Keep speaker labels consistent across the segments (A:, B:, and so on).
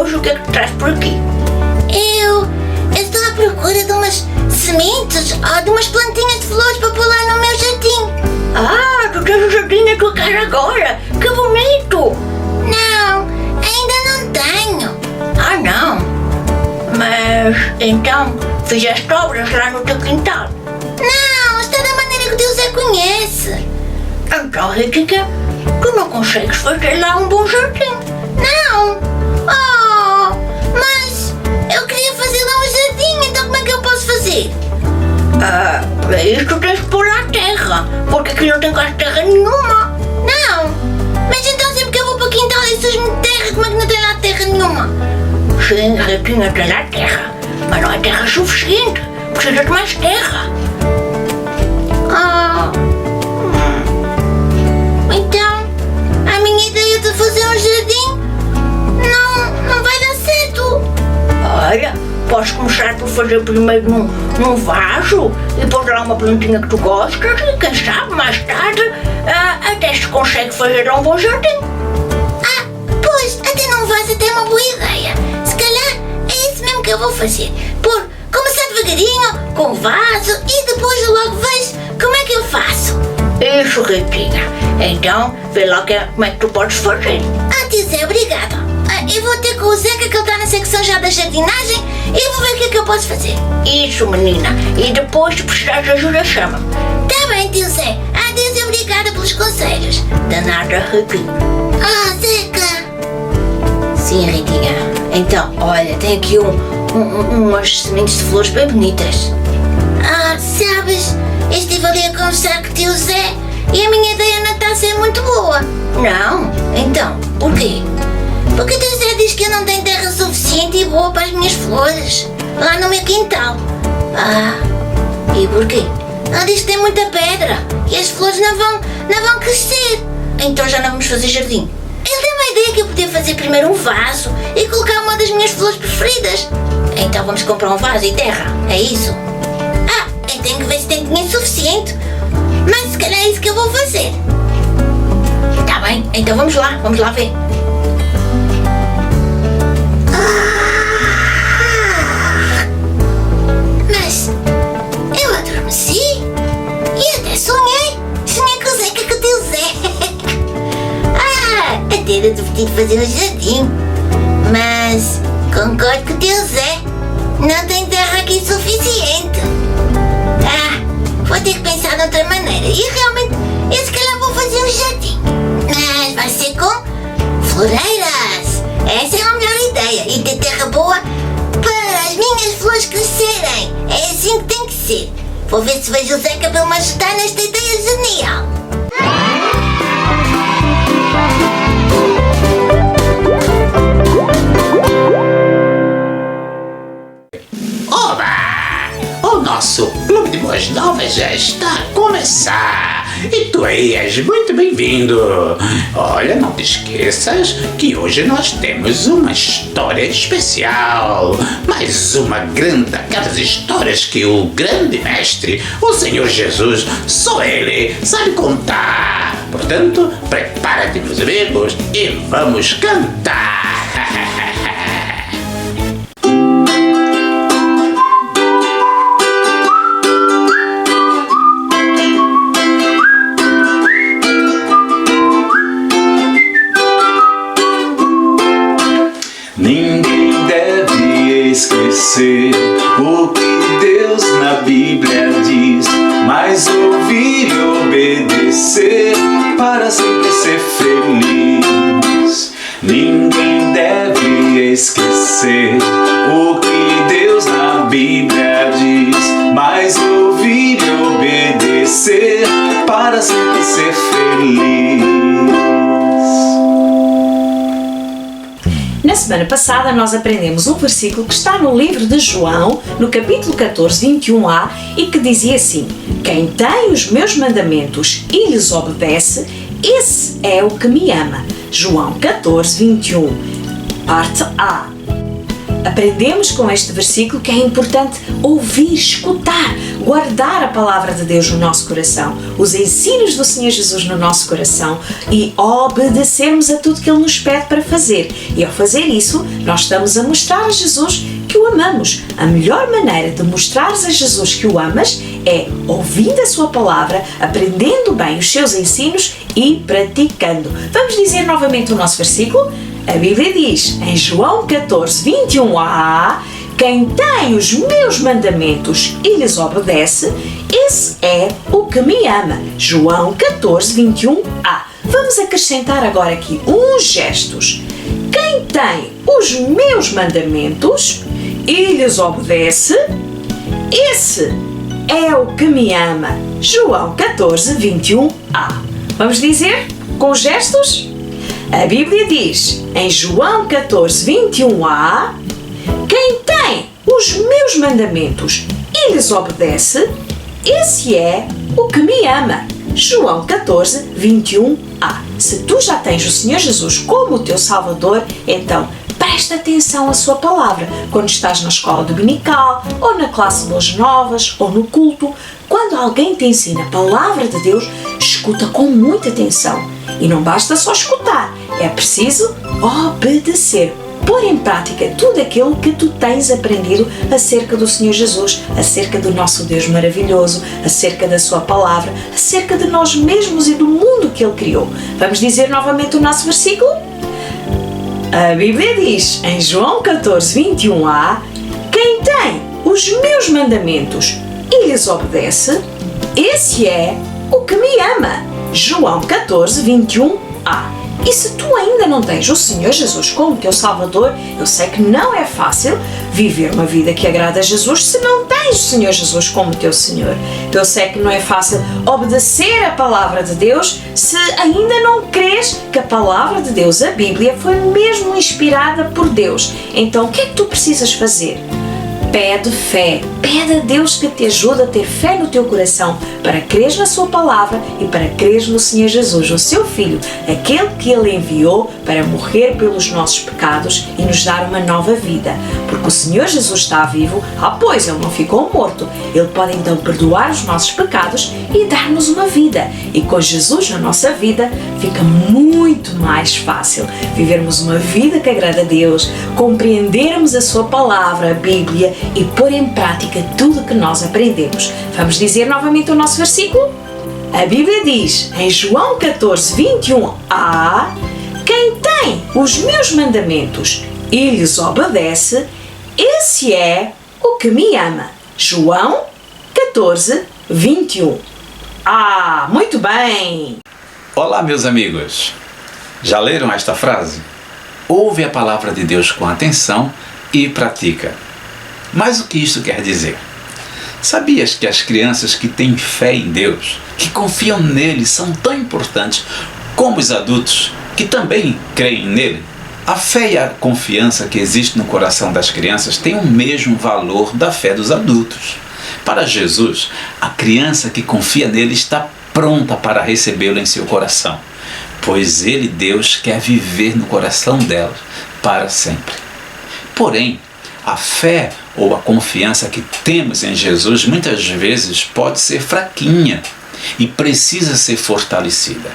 A: hoje o que é que traz por aqui?
B: Eu estou à procura de umas sementes ou de umas plantinhas de flores para pôr lá no meu jardim.
A: Ah, tu tens o jardim na tua casa agora? Que bonito!
B: Não, ainda não tenho.
A: Ah, não? Mas, então, fizeste obras lá no teu quintal?
B: Não, está da maneira que Deus a conhece.
A: Então, Riquinha, tu não consegues fazer lá um bom jardim?
B: Não. Oh, mas eu queria fazer lá um jardim, então como é que eu posso fazer?
A: Ah, para isso tens que pôr lá terra, porque aqui não tem quase terra nenhuma.
B: Não, mas então sempre que eu vou para o quintal e sujo-me de terra, como é que não tem lá terra nenhuma?
A: Sim, Riquinha, tem lá terra, mas não é terra suficiente, precisa de mais terra.
B: Então, a minha ideia de fazer um jardim não vai dar certo.
A: Olha, podes começar por fazer primeiro num vaso e pôr lá uma plantinha que tu gostas e quem sabe mais tarde até se consegue fazer lá um bom jardim.
B: Pois, até num vaso até é uma boa ideia. Se calhar é isso mesmo que eu vou fazer. Começar devagarinho, com o vaso e depois eu logo vejo como é que eu faço.
A: Isso, Riquinha. Então, vê lá como é que tu podes fazer.
B: Tio Zé, obrigada. Eu vou ter com o Zeca, que ele está na secção já da jardinagem, e vou ver o que é que eu posso fazer.
A: Isso, menina. E depois, se precisares de ajuda, chama-me.
B: Tá bem, tio Zé. Adeus e obrigada pelos conselhos.
A: De nada, Riquinha.
B: Zeca.
A: Sim, Riquinha. Então, olha, tem aqui umas sementes de flores bem bonitas.
B: Sabes, eu estive ali a conversar com o tio Zé e a minha ideia não está a ser muito boa.
A: Não? Então, porquê?
B: Porque o tio Zé diz que eu não tenho terra suficiente e boa para as minhas flores, lá no meu quintal.
A: E porquê?
B: Ele diz que tem muita pedra e as flores não vão crescer.
A: Então já não vamos fazer jardim?
B: Ele deu uma ideia que eu podia fazer primeiro um vaso e colocar uma das minhas flores preferidas.
A: Então vamos comprar um vaso e terra, é isso?
B: Eu tenho que ver se tem dinheiro suficiente, mas se calhar é isso que eu vou fazer.
A: Tá bem, então vamos lá ver.
B: Mas eu adormeci e até sonhei com o Zeca, com o tio Zé. Até era divertido fazer um jardim, mas concordo com o tio Zé, não tem terra aqui suficiente. Vou ter que pensar de outra maneira e realmente eu se calhar vou fazer um jardim, mas vai ser com floreiras. Essa é a melhor ideia, e ter terra boa para as minhas flores crescerem. É assim que tem que ser. Vou ver se vejo o Zeca para me ajudar nesta ideia genial.
C: O nosso Clube de Boas Novas já está a começar e tu aí és muito bem-vindo. Olha, não te esqueças que hoje nós temos uma história especial, mais uma grande daquelas histórias que o grande mestre, o Senhor Jesus, só ele sabe contar. Portanto, prepara-te, meus amigos, e vamos cantar.
D: Ninguém deve esquecer o que Deus na Bíblia diz, mas ouvir e obedecer para sempre ser feliz. Ninguém deve esquecer o que Deus na Bíblia diz, mas ouvir e obedecer para sempre ser feliz.
E: Na semana passada nós aprendemos um versículo que está no livro de João, no capítulo 14, 21a, e que dizia assim: quem tem os meus mandamentos e lhes obedece, esse é o que me ama. João 14, 21, parte A. aprendemos com este versículo que é importante ouvir, escutar, guardar a palavra de Deus no nosso coração, os ensinos do Senhor Jesus no nosso coração e obedecermos a tudo que Ele nos pede para fazer. E ao fazer isso, nós estamos a mostrar a Jesus que o amamos. A melhor maneira de mostrares a Jesus que o amas é ouvindo a sua palavra, aprendendo bem os seus ensinos e praticando. Vamos dizer novamente o nosso versículo? A Bíblia diz em João 14, 21a: quem tem os meus mandamentos e lhes obedece, esse é o que me ama. João 14, 21a. Vamos acrescentar agora aqui uns gestos. Quem tem os meus mandamentos e lhes obedece, esse é o que me ama. João 14, 21a. Vamos dizer com gestos? A Bíblia diz em João 14, 21a: quem tem os meus mandamentos e lhes obedece, esse é o que me ama. João 14, 21a. Se tu já tens o Senhor Jesus como o teu Salvador, então presta atenção à sua palavra. Quando estás na escola dominical, ou na classe de Boas Novas, ou no culto, quando alguém te ensina a palavra de Deus, escuta com muita atenção. E não basta só escutar, é preciso obedecer, pôr em prática tudo aquilo que tu tens aprendido acerca do Senhor Jesus, acerca do nosso Deus maravilhoso, acerca da sua palavra, acerca de nós mesmos e do mundo que Ele criou. Vamos dizer novamente o nosso versículo? A Bíblia diz em João 14, 21a: quem tem os meus mandamentos e lhes obedece, esse é o que me ama. João 14, 21a. E se tu ainda não tens o Senhor Jesus como teu Salvador, eu sei que não é fácil viver uma vida que agrada a Jesus se não tens o Senhor Jesus como teu Senhor. Eu sei que não é fácil obedecer a palavra de Deus se ainda não crês que a palavra de Deus, a Bíblia, foi mesmo inspirada por Deus. Então o que é que tu precisas fazer? Pede fé, pede a Deus que te ajude a ter fé no teu coração para creres na sua palavra e para creres no Senhor Jesus, o seu Filho, aquele que Ele enviou para morrer pelos nossos pecados e nos dar uma nova vida. Porque o Senhor Jesus está vivo, pois Ele não ficou morto. Ele pode então perdoar os nossos pecados e dar-nos uma vida. E com Jesus na nossa vida fica muito mais fácil vivermos uma vida que agrada a Deus, compreendermos a sua palavra, a Bíblia, e pôr em prática tudo o que nós aprendemos. Vamos dizer novamente o nosso versículo? A Bíblia diz em João 14, 21a: quem tem os meus mandamentos e lhes obedece, esse é o que me ama. João 14, 21. Muito bem!
C: Olá, meus amigos! Já leram esta frase? Ouve a palavra de Deus com atenção e pratica. Mas o que isso quer dizer? Sabias que as crianças que têm fé em Deus, que confiam nele, são tão importantes como os adultos que também creem nele? A fé e a confiança que existe no coração das crianças têm o mesmo valor da fé dos adultos. Para Jesus, a criança que confia nele está pronta para recebê-lo em seu coração, pois ele, Deus, quer viver no coração dela para sempre. Porém, a fé ou a confiança que temos em Jesus muitas vezes pode ser fraquinha e precisa ser fortalecida.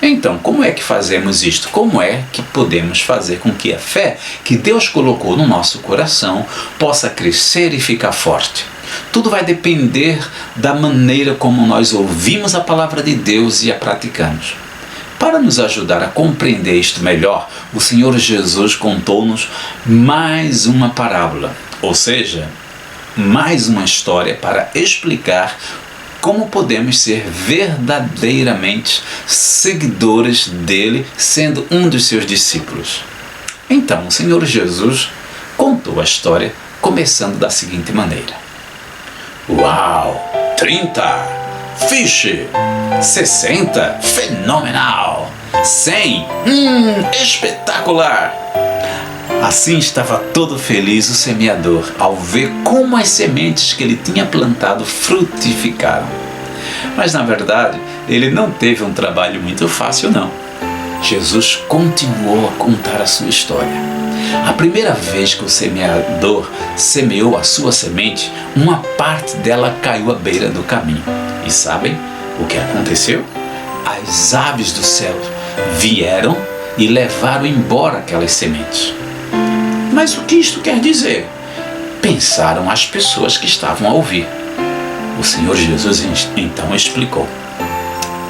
C: Então, como é que fazemos isto? Como é que podemos fazer com que a fé que Deus colocou no nosso coração possa crescer e ficar forte? Tudo vai depender da maneira como nós ouvimos a palavra de Deus e a praticamos. Para nos ajudar a compreender isto melhor, o Senhor Jesus contou-nos mais uma parábola, ou seja, mais uma história para explicar como podemos ser verdadeiramente seguidores dele, sendo um dos seus discípulos. Então, o Senhor Jesus contou a história começando da seguinte maneira: Uau! 30! Fiche! 60! Fenomenal! 100! Espetacular! Assim estava todo feliz o semeador ao ver como as sementes que ele tinha plantado frutificaram. Mas na verdade, ele não teve um trabalho muito fácil não.
F: Jesus continuou a contar a sua história. A primeira vez que o semeador semeou a sua semente, uma parte dela caiu à beira do caminho. E sabem o que aconteceu? As aves do céu vieram e levaram embora aquelas sementes. Mas o que isto quer dizer? Pensaram as pessoas que estavam a ouvir. O Senhor Jesus então explicou.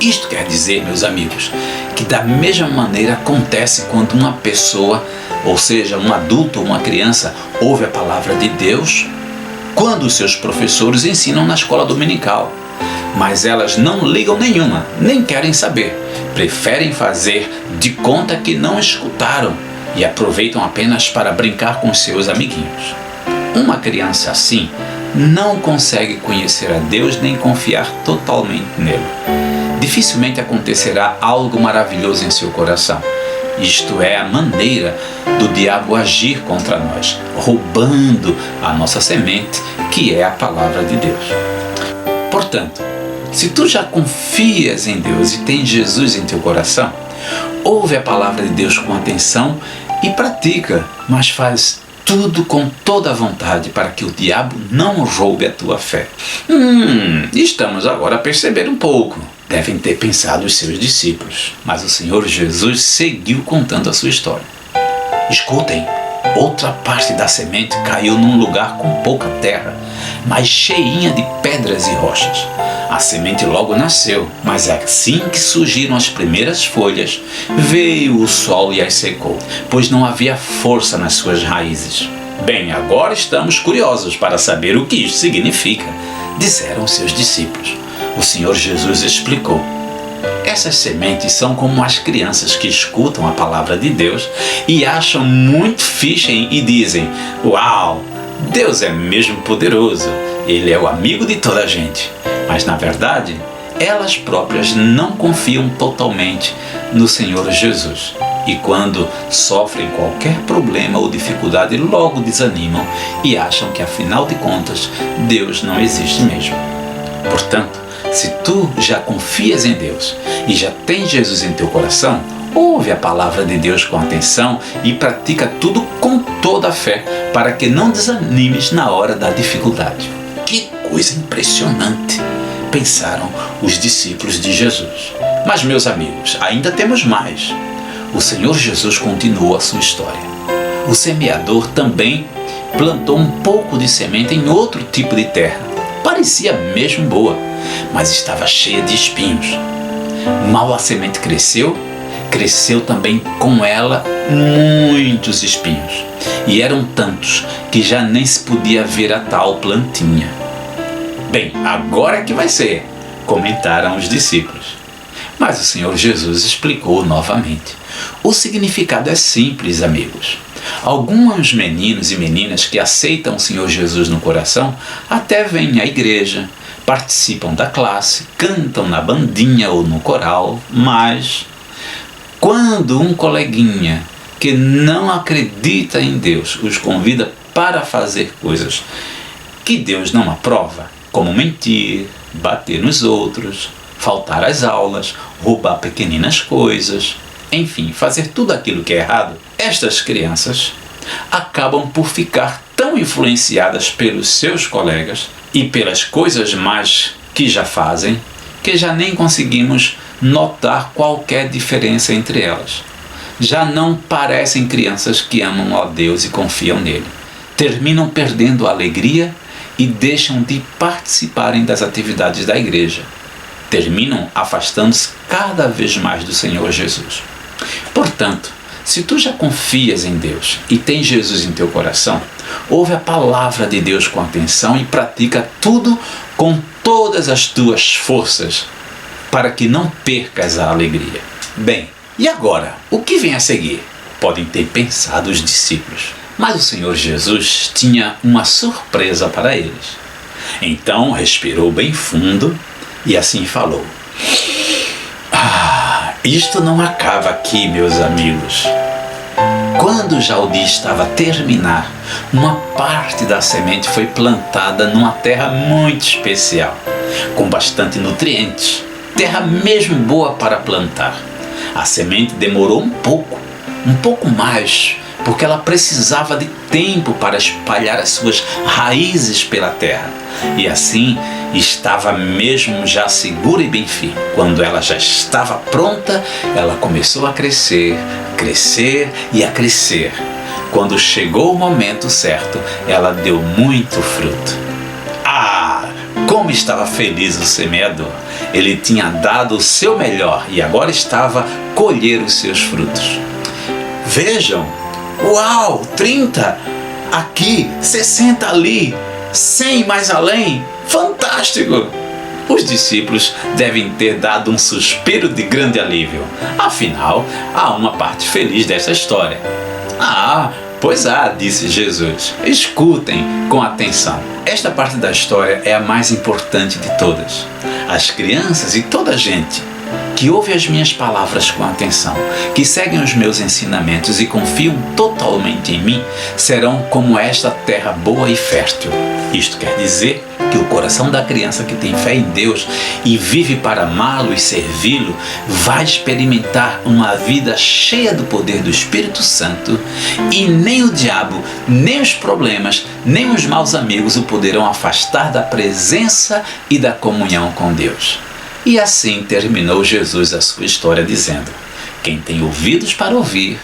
F: Isto quer dizer, meus amigos, que da mesma maneira acontece quando uma pessoa, ou seja, um adulto ou uma criança, ouve a palavra de Deus, quando os seus professores ensinam na escola dominical. Mas elas não ligam nenhuma, nem querem saber. Preferem fazer de conta que não escutaram e aproveitam apenas para brincar com seus amiguinhos. Uma criança assim não consegue conhecer a Deus nem confiar totalmente nele. Dificilmente acontecerá algo maravilhoso em seu coração. Isto é a maneira do diabo agir contra nós, roubando a nossa semente, que é a palavra de Deus. Portanto, se tu já confias em Deus e tens Jesus em teu coração, ouve a palavra de Deus com atenção e pratica, mas faz tudo com toda a vontade para que o diabo não roube a tua fé. Estamos agora a perceber um pouco. Devem ter pensado os seus discípulos, mas o Senhor Jesus seguiu contando a sua história. Escutem, outra parte da semente caiu num lugar com pouca terra, mas cheinha de pedras e rochas. A semente logo nasceu, mas assim que surgiram as primeiras folhas, veio o sol e as secou, pois não havia força nas suas raízes. Bem, agora estamos curiosos para saber o que isso significa, disseram seus discípulos. O Senhor Jesus explicou. Essas sementes são como as crianças que escutam a palavra de Deus e acham muito fixe e dizem: "Uau, Deus é mesmo poderoso, Ele é o amigo de toda a gente." Mas na verdade, elas próprias não confiam totalmente no Senhor Jesus. E quando sofrem qualquer problema ou dificuldade, logo desanimam e acham que afinal de contas, Deus não existe mesmo. Portanto, se tu já confias em Deus e já tens Jesus em teu coração, ouve a palavra de Deus com atenção e pratica tudo com toda a fé, para que não desanimes na hora da dificuldade. Que coisa impressionante, pensaram os discípulos de Jesus. Mas, meus amigos, ainda temos mais. O Senhor Jesus continuou a sua história. O semeador também plantou um pouco de semente em outro tipo de terra. Parecia mesmo boa, mas estava cheia de espinhos. Mal a semente cresceu também com ela muitos espinhos. E eram tantos que já nem se podia ver a tal plantinha. Bem, agora é que vai ser, comentaram os discípulos. Mas o Senhor Jesus explicou novamente. O significado é simples, amigos. Alguns meninos e meninas que aceitam o Senhor Jesus no coração até vêm à igreja, participam da classe, cantam na bandinha ou no coral, mas quando um coleguinha que não acredita em Deus os convida para fazer coisas que Deus não aprova, como mentir, bater nos outros, faltar às aulas, roubar pequeninas coisas, enfim, fazer tudo aquilo que é errado, estas crianças acabam por ficar tão influenciadas pelos seus colegas e pelas coisas más que já fazem, que já nem conseguimos notar qualquer diferença entre elas. Já não parecem crianças que amam a Deus e confiam nele. Terminam perdendo a alegria e deixam de participarem das atividades da igreja. Terminam afastando-se cada vez mais do Senhor Jesus. Portanto, se tu já confias em Deus e tens Jesus em teu coração, ouve a palavra de Deus com atenção e pratica tudo com todas as tuas forças, para que não percas a alegria. Bem, e agora, o que vem a seguir? Podem ter pensado os discípulos. Mas o Senhor Jesus tinha uma surpresa para eles. Então respirou bem fundo e assim falou: isto não acaba aqui, meus amigos. Quando já o dia estava a terminar, uma parte da semente foi plantada numa terra muito especial, com bastante nutrientes, terra mesmo boa para plantar. A semente demorou um pouco mais, porque ela precisava de tempo para espalhar as suas raízes pela terra. E assim estava mesmo já segura e bem firme. Quando ela já estava pronta, ela começou a crescer e a crescer. Quando chegou o momento certo, ela deu muito fruto. Ah, como estava feliz o semeador! Ele tinha dado o seu melhor e agora estava a colher os seus frutos. Vejam! Uau! 30 aqui, 60 ali, 100 mais além. Fantástico! Os discípulos devem ter dado um suspiro de grande alívio. Afinal, há uma parte feliz dessa história. Ah, pois há, disse Jesus. Escutem com atenção. Esta parte da história é a mais importante de todas. As crianças e toda a gente que ouve as minhas palavras com atenção, que seguem os meus ensinamentos e confiam totalmente em mim, serão como esta terra boa e fértil. Isto quer dizer que o coração da criança que tem fé em Deus e vive para amá-lo e servi-lo vai experimentar uma vida cheia do poder do Espírito Santo, e nem o diabo, nem os problemas, nem os maus amigos o poderão afastar da presença e da comunhão com Deus. E assim terminou Jesus a sua história dizendo: quem tem ouvidos para ouvir,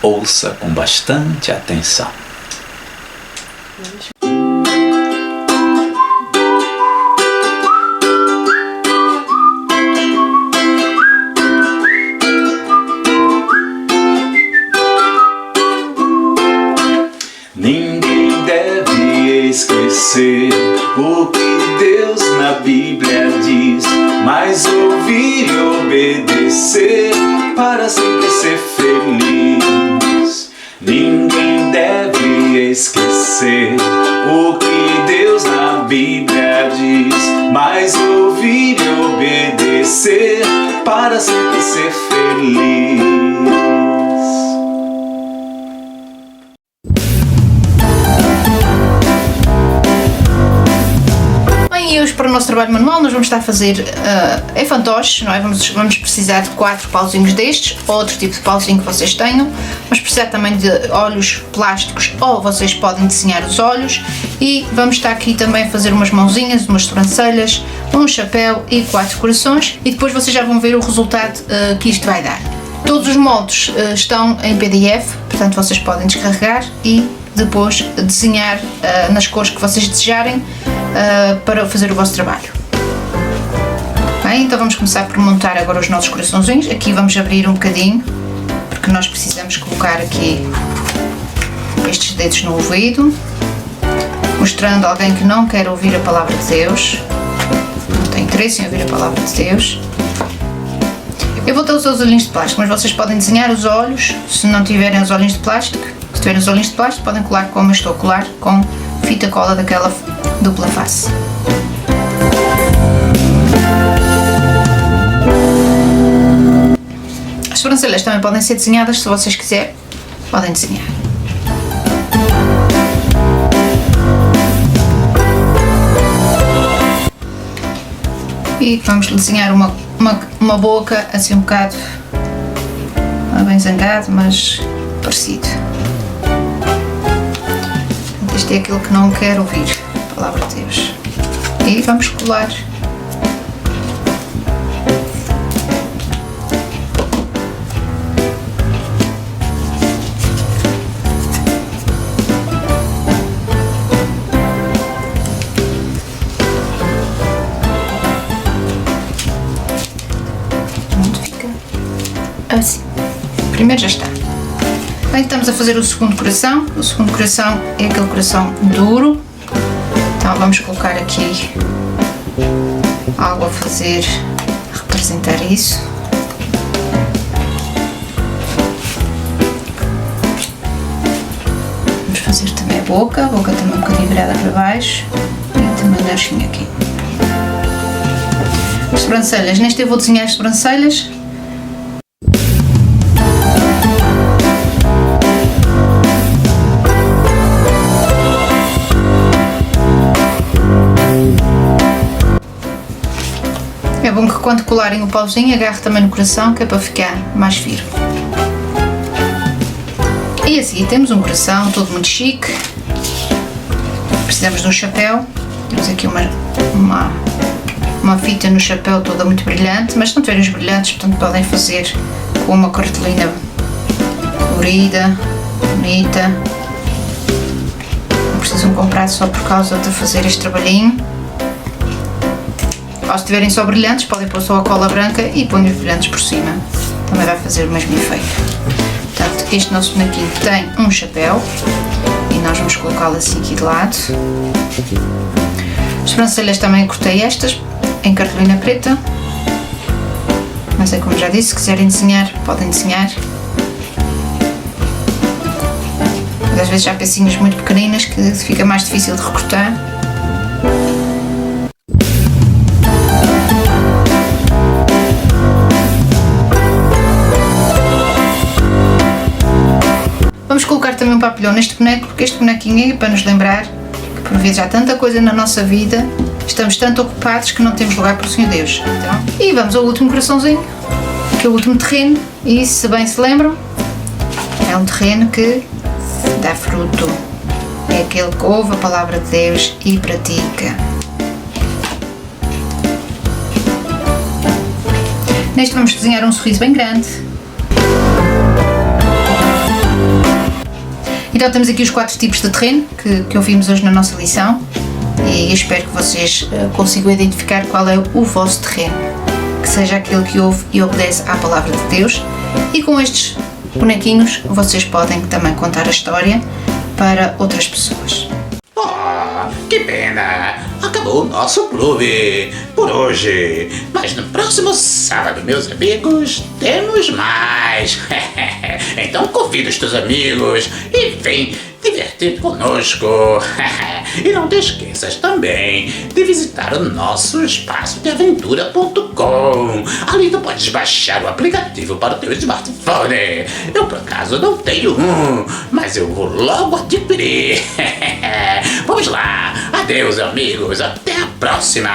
F: ouça com bastante atenção.
D: Ninguém deve esquecer o que Deus na Bíblia diz, mas ouvir e obedecer para sempre ser feliz. Ninguém deve esquecer o que Deus na Bíblia diz, mas ouvir e obedecer para sempre ser feliz.
A: E hoje, para o nosso trabalho manual, nós vamos estar a fazer fantoches, não é? Vamos precisar de 4 pauzinhos destes, ou outro tipo de pauzinho que vocês tenham. Vamos precisar também de olhos plásticos, ou vocês podem desenhar os olhos. E vamos estar aqui também a fazer umas mãozinhas, umas sobrancelhas, um chapéu e 4 corações. E depois vocês já vão ver o resultado que isto vai dar. Todos os moldes estão em PDF, portanto vocês podem descarregar e depois desenhar nas cores que vocês desejarem para fazer o vosso trabalho. Bem, então vamos começar por montar agora os nossos coraçãozinhos. Aqui vamos abrir um bocadinho, porque nós precisamos colocar aqui estes dedos no ouvido, mostrando a alguém que não quer ouvir a palavra de Deus, não tem interesse em ouvir a palavra de Deus. Eu vou ter os olhinhos de plástico, mas vocês podem desenhar os olhos. Se não tiverem os olhinhos de plástico, se tiverem os olhinhos de plástico, podem colar como eu estou a colar, com fita cola daquela dupla face. As sobrancelhas também podem ser desenhadas, se vocês quiserem, podem desenhar. E vamos desenhar uma boca assim um bocado, não é bem zangado, mas parecido. Isto é aquilo que não quero ouvir, a palavra de Deus. E vamos colar. Onde fica? Assim. Primeiro já está. Bem, estamos a fazer o segundo coração. O segundo coração é aquele coração duro. Então vamos colocar aqui algo a fazer, a representar isso. Vamos fazer também a boca também um bocadinho virada para baixo e também deixinho aqui. As sobrancelhas, neste eu vou desenhar as sobrancelhas. bom que quando colarem o pauzinho agarre também no coração, que é para ficar mais firme. E assim temos um coração todo muito chique. Precisamos de um chapéu. Temos aqui uma fita no chapéu toda muito brilhante, mas se não tiverem os brilhantes, portanto podem fazer com uma cartolina colorida, bonita. Não precisam comprar só por causa de fazer este trabalhinho. Ou se tiverem só brilhantes, podem pôr só a cola branca e põem os brilhantes por cima. Também vai fazer o mesmo efeito. Portanto, este nosso bonequinho tem um chapéu e nós vamos colocá-lo assim aqui de lado. As sobrancelhas também cortei estas em cartolina preta. Mas é como já disse, se quiserem desenhar, podem desenhar. Mas às vezes há pecinhas muito pequeninas que fica mais difícil de recortar. Vamos colocar também um papelhão neste boneco, porque este bonequinho é para nos lembrar que por vezes há tanta coisa na nossa vida, estamos tanto ocupados que não temos lugar para o Senhor Deus. Então, e vamos ao último coraçãozinho, que é o último terreno, e se bem se lembram, é um terreno que dá fruto. É aquele que ouve a palavra de Deus e pratica. Neste vamos desenhar um sorriso bem grande. Então temos aqui os 4 tipos de terreno que ouvimos hoje na nossa lição e espero que vocês consigam identificar qual é o vosso terreno, que seja aquele que ouve e obedece à palavra de Deus. E com estes bonequinhos vocês podem também contar a história para outras pessoas.
C: Oh, que pena! Acabou o nosso clube por hoje. Mas no próximo sábado, meus amigos, temos mais. Então convida os teus amigos e vem divertir conosco. E não te esqueças também de visitar o nosso espaço de aventura.com. Ali tu podes baixar o aplicativo para o teu smartphone. Eu por acaso não tenho um, mas eu vou logo adquirir. Vamos lá. Adeus, amigos. Até a próxima.